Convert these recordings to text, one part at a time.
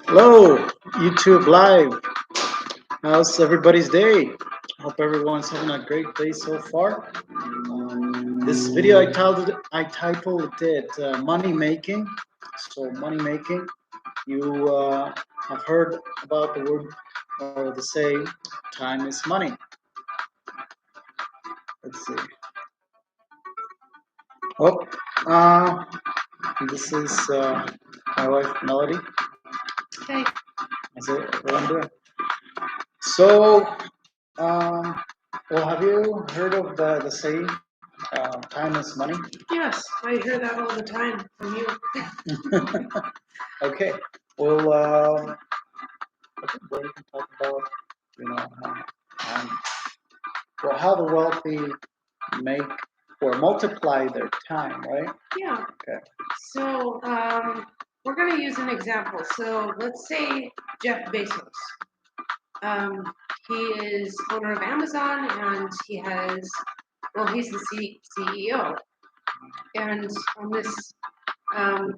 Hello, YouTube Live. How's everybody's day? Hope everyone's having a great day so far. This video I titled it "Money Making." So money making. You have heard about the word or the saying, "Time is money." Let's see. Oh, uh, this is my wife Melody. Hey. Is it what I'm doing? So, um, well, have you heard of the saying, "Time is money"? Yes, I hear that all the time from you. Okay. Well, we can talk about, you know, um, well, how the wealthy make or multiply their time, right? Yeah. Okay. So we're going to use an example. So let's say Jeff Bezos. Um, he is owner of Amazon, and he's the CEO. And on this, um,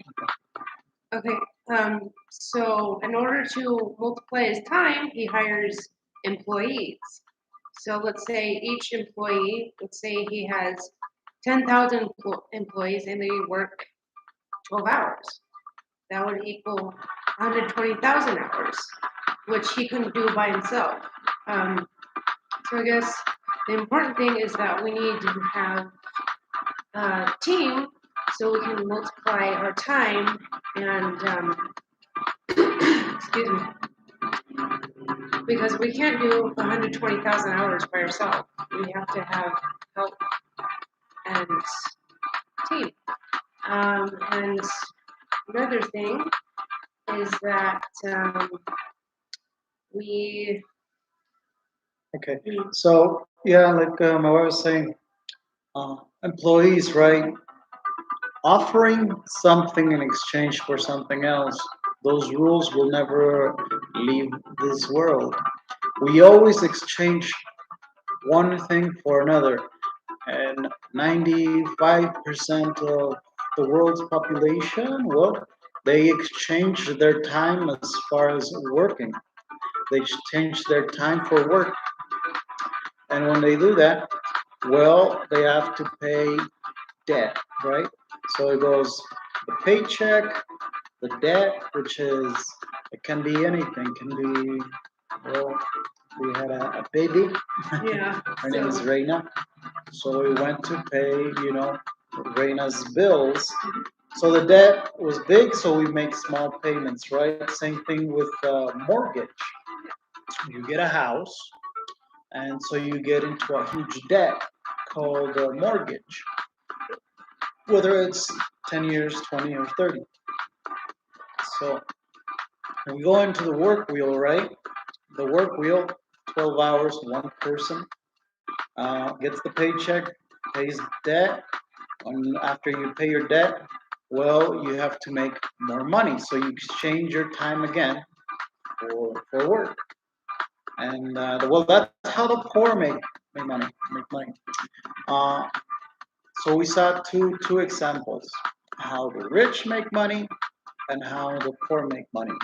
okay, so in order to multiply his time, he hires employees. So let's say each employee, let's say he has 10,000 employees and they work 12 hours. That would equal 120,000 hours, which he couldn't do by himself. So I guess the important thing is that we need to have a team so we can multiply our time and, excuse me, because we can't do 120,000 hours by ourselves. We have to have help and team. And another thing is that we. Okay. So yeah, like my wife was saying, employees, right? Offering something in exchange for something else. Those rules will never leave this world. We always exchange one thing for another, and 95% of the world's population, well, they exchange their time as far as working. They exchange their time for work. And when they do that, well, they have to pay debt, right? So it goes the paycheck, the debt, which is, it can be anything, can be, well, we had a baby. Yeah. Her name is Reina. So we went to pay, Reina's bills. So the debt was big, so we make small payments, right? Same thing with mortgage. You get a house, and so you get into a huge debt called a mortgage, whether it's 10 years, 20, or 30. So when we go into the work wheel, right? The work wheel, 12 hours, one person gets the paycheck, pays debt, and after you pay your debt, well, you have to make more money. So you exchange your time again for work. And well, that's how the poor make money. Make money. Uh, so we saw two examples: how the rich make money and how the poor make money.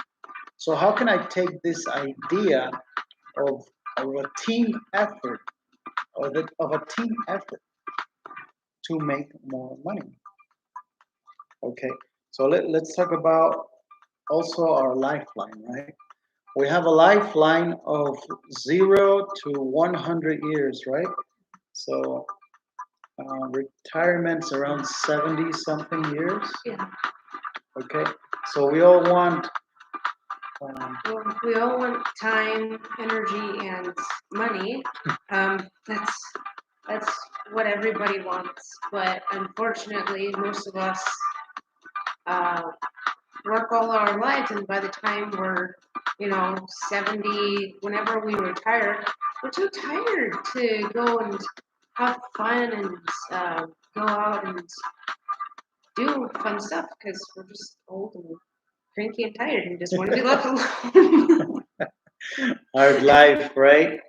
So how can I take this idea of a team effort, of a team effort to make more money? Okay, so let's talk about also our lifeline, right? We have a lifeline of 0 to 100 years, right? So retirement's around 70 something years. Yeah. Okay, so we all want. Well, we all want time, energy, and money. That's what everybody wants. But unfortunately, most of us uh, work all our lives, and by the time we're, 70, whenever we retire, we're too tired to go and have fun and go out and do fun stuff because we're just old and cranky and tired and just want to be left alone. Hard life, right?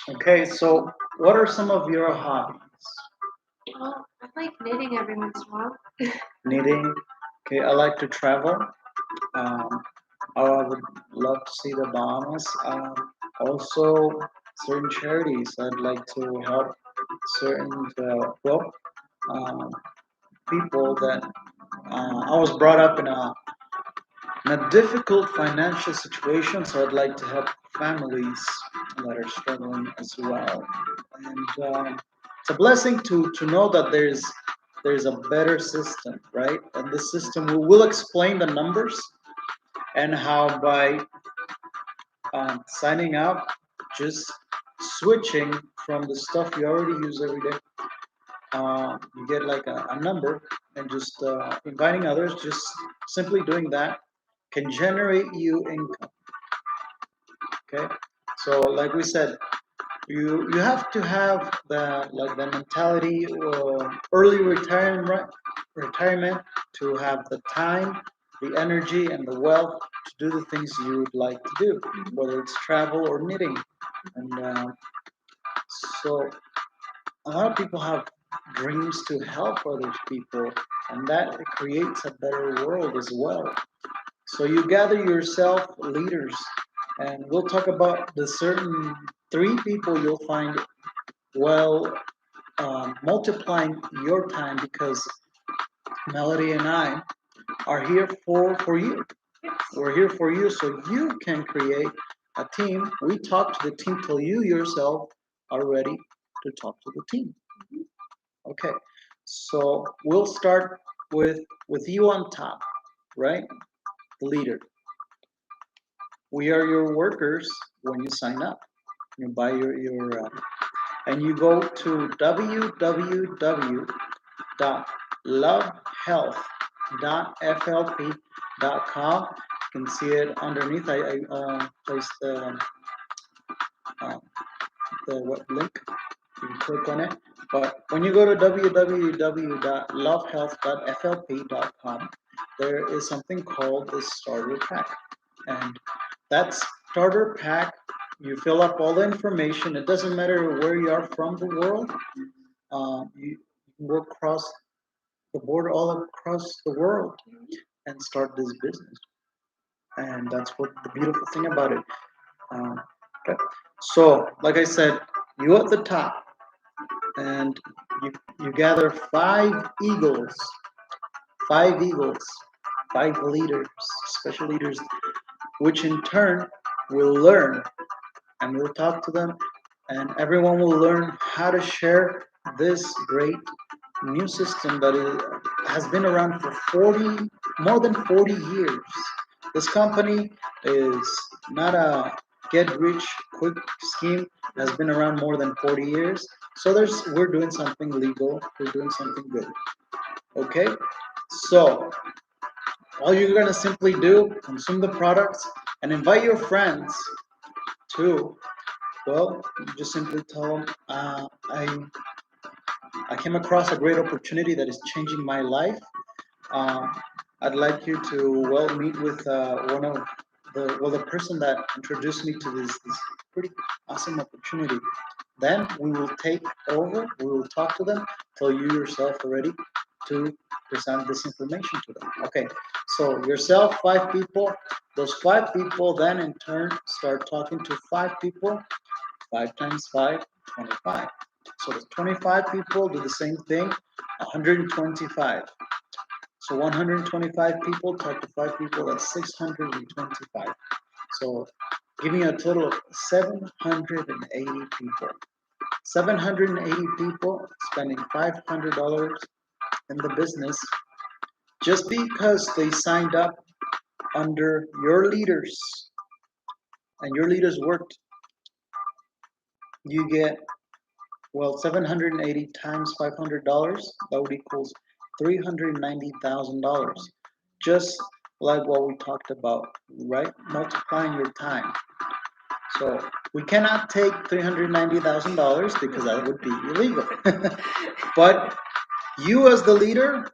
Okay, so what are some of your hobbies? Well, I like knitting every once in a while. Knitting. Okay, I like to travel. Um, I would love to see the Bahamas. Also, certain charities. I'd like to help certain, um, people that I was brought up in a difficult financial situation, so I'd like to help families that are struggling as well. And it's a blessing to know that there's a better system, right? And this system will explain the numbers and how by signing up, just switching from the stuff you already use every day, you get like a number, and just inviting others, just simply doing that can generate you income. Okay, so like we said, you have to have the mentality or early retirement to have the time, the energy, and the wealth to do the things you would like to do, whether it's travel or knitting. And so a lot of people have dreams to help other people, and that creates a better world as well. So you gather yourself leaders, and we'll talk about the certain three people you'll find well multiplying your time, because Melody and I are here for you. We're here for you so you can create a team. We talk to the team till you yourself are ready to talk to the team. Okay, so we'll start with you on top, right? The leader. We are your workers when you sign up. You buy your and you go to www.lovehealth.flp.com. You can see it underneath. I placed uh, the web link. You can click on it. But when you go to www.lovehealth.flp.com, there is something called the starter pack. And that starter pack, you fill up all the information. It doesn't matter where you are from the world. You can go across the border, all across the world, and start this business. And that's what the beautiful thing about it. Um, okay. So, like I said, you at the top, and you gather five eagles, five leaders, special leaders, which in turn will learn, and we'll talk to them, and everyone will learn how to share this great new system that has been around for more than 40 years. This company is not a get rich quick scheme. It has been around more than 40 years. So we're doing something legal. We're doing something good. Okay. So all you're gonna simply do, consume the products and invite your friends to. Well, you just simply tell them, I came across a great opportunity that is changing my life. Um, I'd like you to meet with one of the person that introduced me to this pretty awesome opportunity. Then we will take over. We will talk to them till you yourself are ready to present this information to them. Okay, so yourself, five people. Those five people then in turn start talking to five people. 5 times 5, 25. So the 25 people do the same thing, 125. So 125 people talk to 5 people, that's 625. So giving a total of 780 people. 780 people spending $500 in the business just because they signed up under your leaders and your leaders worked. You get, well, 780 times $500, that would equals $390,000. Just like what we talked about, right? Multiplying your time. So we cannot take $390,000 because that would be illegal. But you as the leader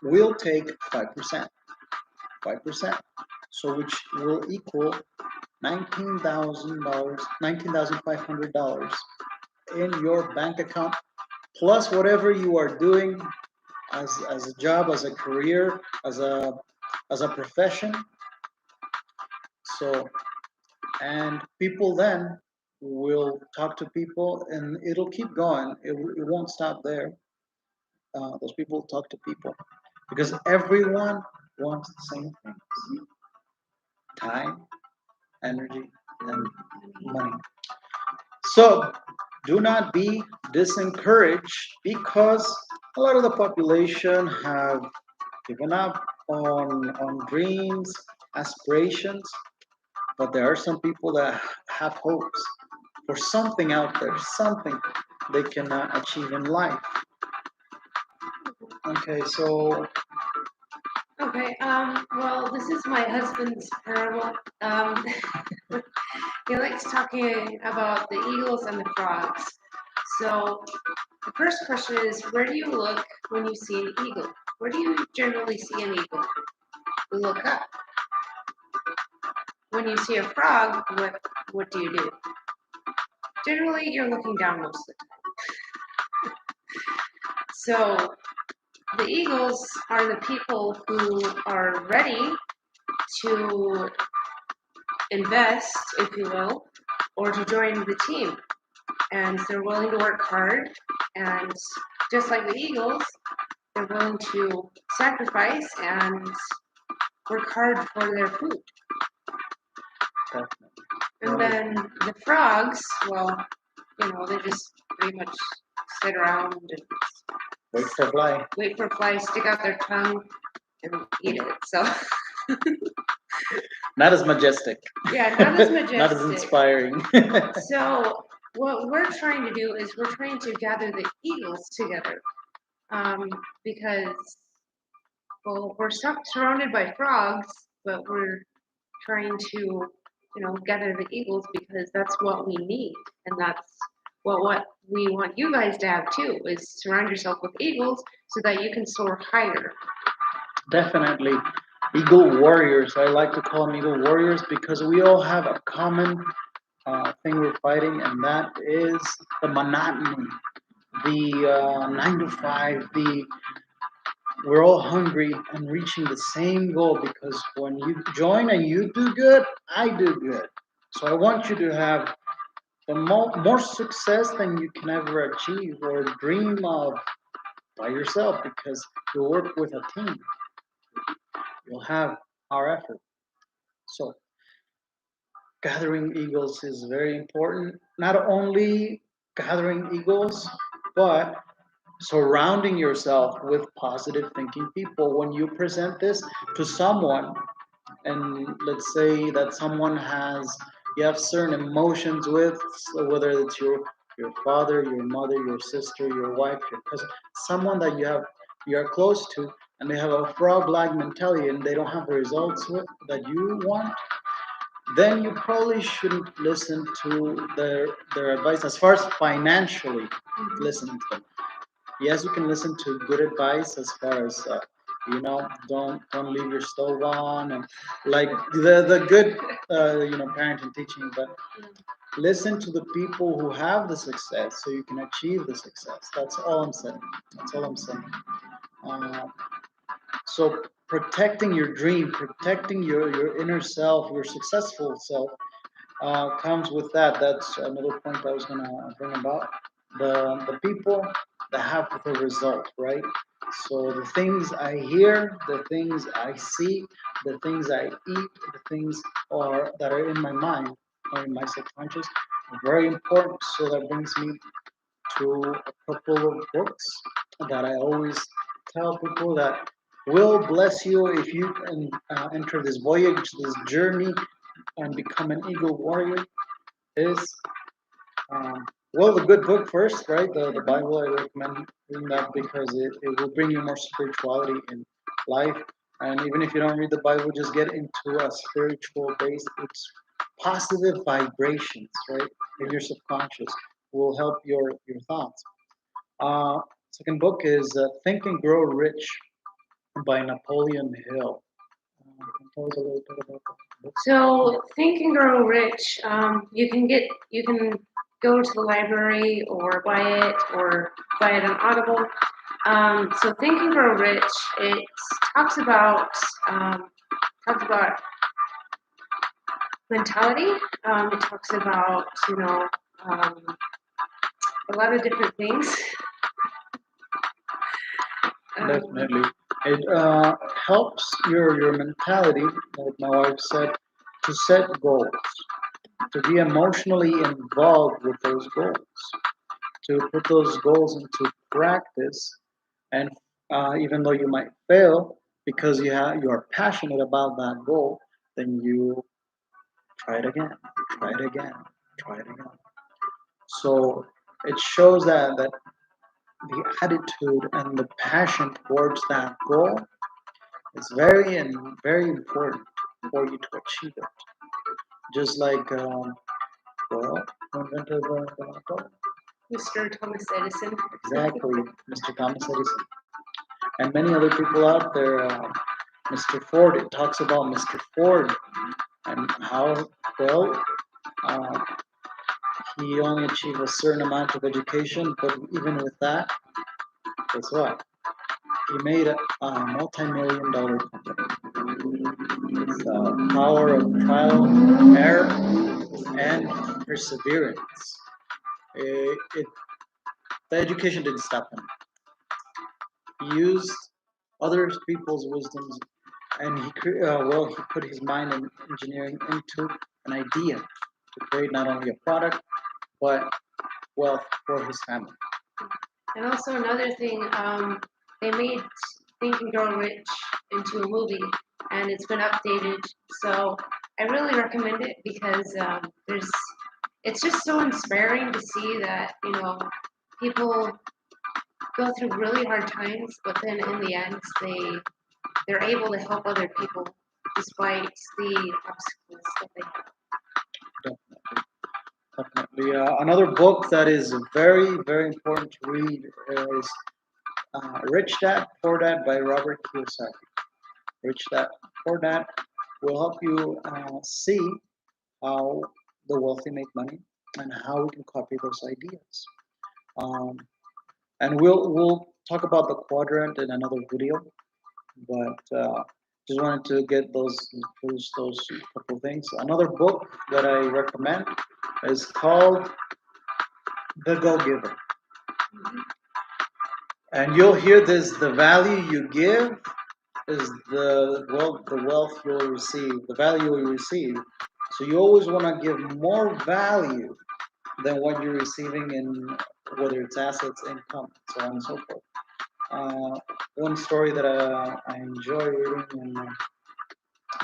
will take 5%. 5%. So which will equal $19,000, $19,500 in your bank account, plus whatever you are doing as a job, as a career, as a profession. So and people then will talk to people, and it'll keep going. It won't stop there. Those people talk to people because everyone wants the same things: time, energy, and money. So do not be disencouraged because a lot of the population have given up on dreams, aspirations, but there are some people that have hopes for something out there, something they can achieve in life. Okay, so Okay, well, this is my husband's parable. He likes talking about the eagles and the frogs. So the first question is, where do you look when you see an eagle? Where do you generally see an eagle? You look up. When you see a frog, what do you do? Generally, you're looking down most of the time. So the eagles are the people who are ready to invest, if you will, or to join the team. And they're willing to work hard. And just like the eagles, they're willing to sacrifice and work hard for their food. definitely. And then the frogs, well, they just pretty much sit around and Wait for fly. wait for flies, stick out their tongue, and eat it. So, Not as majestic. yeah, not as Not as majestic. inspiring. So, what we're trying to do is we're trying to gather the eagles together, because, well, we're surrounded by frogs, but we're trying to, gather the eagles because that's what we need, and that's what we want you guys to have too, is surround yourself with eagles so that you can soar higher. Definitely. Eagle warriors. I like to call them eagle warriors because we all have a common thing we're fighting, and that is the monotony, the 9 to 5, the we're all hungry and reaching the same goal because when you join and you do good, I do good. So I want you to have the more success than you can ever achieve or dream of by yourself because you work with a team. You'll have our effort. So gathering eagles is very important. Not only gathering eagles, but surrounding yourself with positive thinking people. When you present this to someone, and let's say that someone has you have certain emotions with, so whether it's your father, your mother, your sister, your wife, your cousin, someone that you are close to, and they have a frog-like mentality and they don't have the results that you want, then you probably shouldn't listen to their advice as far as financially listening to them. Yes, you can listen to good advice as far as don't leave your stove on and like the good parenting teaching, but listen to the people who have the success so you can achieve the success. That's all I'm saying. That's all I'm saying. Uh, so protecting your dream, protecting your inner self, your successful self, comes with that. That's another point I was gonna bring about. The people that have the result, right? So the things I hear, the things I see, the things I eat, the things are that are in my mind or in my subconscious are very important. So that brings me to a couple of books that I always tell people that will bless you if you can enter this voyage, this journey, and become an eagle warrior is well, the good book first, right? The Bible. I recommend reading that because it will bring you more spirituality in life. And even if you don't read the Bible, just get into a spiritual base. It's positive vibrations, right? In your subconscious will help your thoughts. Second book is Think and Grow Rich by Napoleon Hill. Can you tell us a little bit about that book? So, Think and Grow Rich, you can go to the library or buy it on Audible. So, Think and Grow Rich, it talks about um, talks about mentality. It talks about, a lot of different things. Definitely. It helps your mentality, like my wife said, to set goals, to be emotionally involved with those goals, to put those goals into practice, and even though you might fail because you are passionate about that goal, then you try it again, try it again, try it again. So it shows that the attitude and the passion towards that goal is very and very important for you to achieve it. Just like well, who invented the goal? Mr. Thomas Edison. Exactly, Mr. Thomas Edison, and many other people out there. Mr. Ford. It talks about Mr. Ford and how well uh, he only achieved a certain amount of education, but even with that, guess what? He made a multi-million dollar company. It's the power of trial, error, and perseverance. The education didn't stop him. He used other people's wisdoms, and he put his mind and engineering into an idea to create not only a product but wealth for his family. And also another thing, they made Think and Grow Rich into a movie, and it's been updated. So I really recommend it because it's just so inspiring to see that people go through really hard times, but then in the end they're able to help other people despite the obstacles that they have. Definitely, definitely. Another book that is very, very important to read is Rich Dad Poor Dad by Robert Kiyosaki. Rich Dad Poor Dad will help you see how the wealthy make money and how we can copy those ideas. Um, and we'll talk about the quadrant in another video, but just wanted to get those couple things. Another book that I recommend is called The Go Giver, and you'll hear this: the value you give is the wealth you'll receive, the value you'll receive. So you always want to give more value than what you're receiving in whether it's assets, income, so on and so forth. One story that I enjoy reading in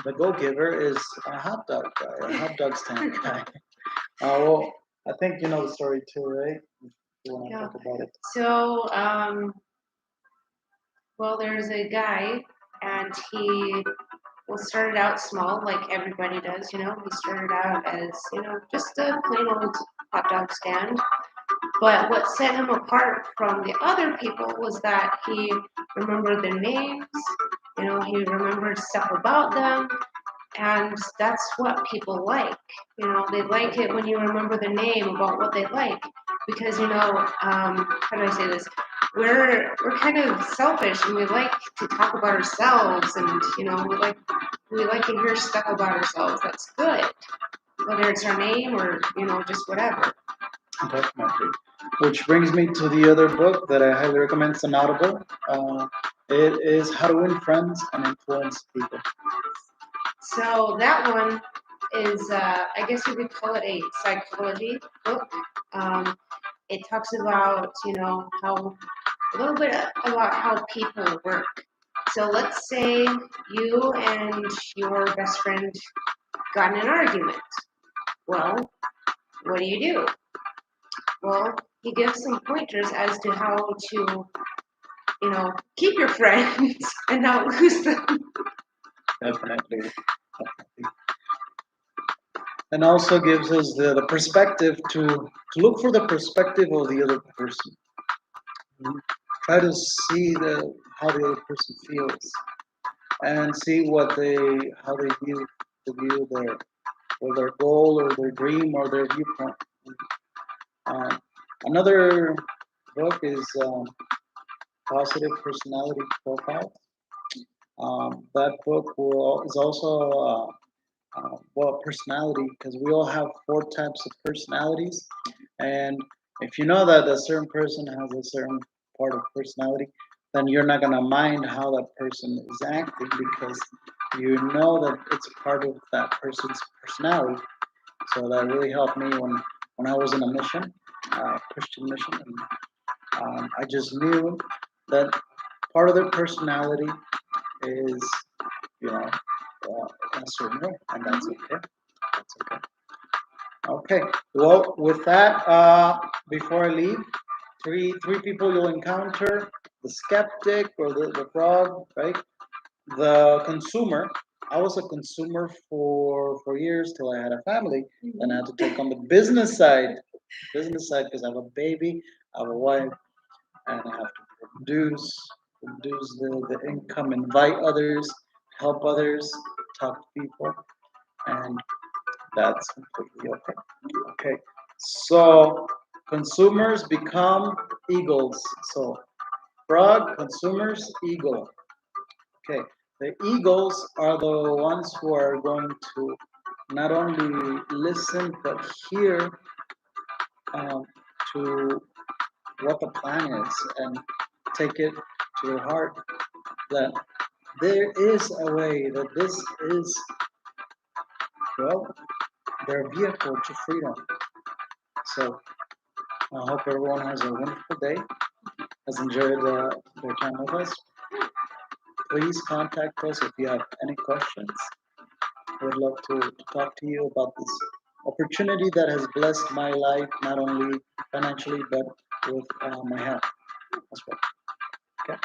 The Go Giver is a hot dog guy, a hot dog stand guy. Well, I think you know the story too, right? If you want to Yeah. talk about it. So, well, there's a guy, and he started out small, like everybody does. He started out as just a plain old hot dog stand. But what set him apart from the other people was that he remembered their names. He remembered stuff about them, and that's what people like. They like it when you remember the name about what they like, because how do I say this? We're kind of selfish, and we like to talk about ourselves, and we like to hear stuff about ourselves. That's good, whether it's our name or just whatever. Definitely. Which brings me to the other book that I highly recommend. It's an Audible. It is How to Win Friends and Influence People. So that one is, I guess you could call it a psychology book. Um, it talks about, how a little bit about how people work. So let's say you and your best friend got in an argument. Well, what do? Well, he gives some pointers as to how to, keep your friends and not lose them. Definitely. Definitely. And also gives us the perspective to look for the perspective of the other person. Try to see how the other person feels and see how they view their goal or their dream or their viewpoint. Um, Another book is Positive Personality Profile. That book is also well, personality, because we all have four types of personalities. And if you know that a certain person has a certain part of personality, then you're not gonna mind how that person is acting because you know that it's part of that person's personality. So that really helped me when I was in a mission, Christian mission, and I just knew that part of their personality is, you know, a certain way, and that's okay. That's okay. Okay. Well, with that, before I leave, three people you'll encounter: the skeptic or the frog, right? The consumer. I was a consumer for years till I had a family. Then I had to take on the business side because I have a baby, I have a wife, and I have to produce the income, invite others, help others, talk to people, and that's completely okay. Okay, so consumers become eagles. So frog, consumers, eagle. Okay, the eagles are the ones who are going to not only listen but hear um, to what the plan is and take it to their heart that there is a way, that this is, well, their vehicle to freedom. So I hope everyone has a wonderful day, has enjoyed their time with us. Please contact us if you have any questions. I would love to talk to you about this opportunity that has blessed my life, not only financially, but with my health as well. Okay?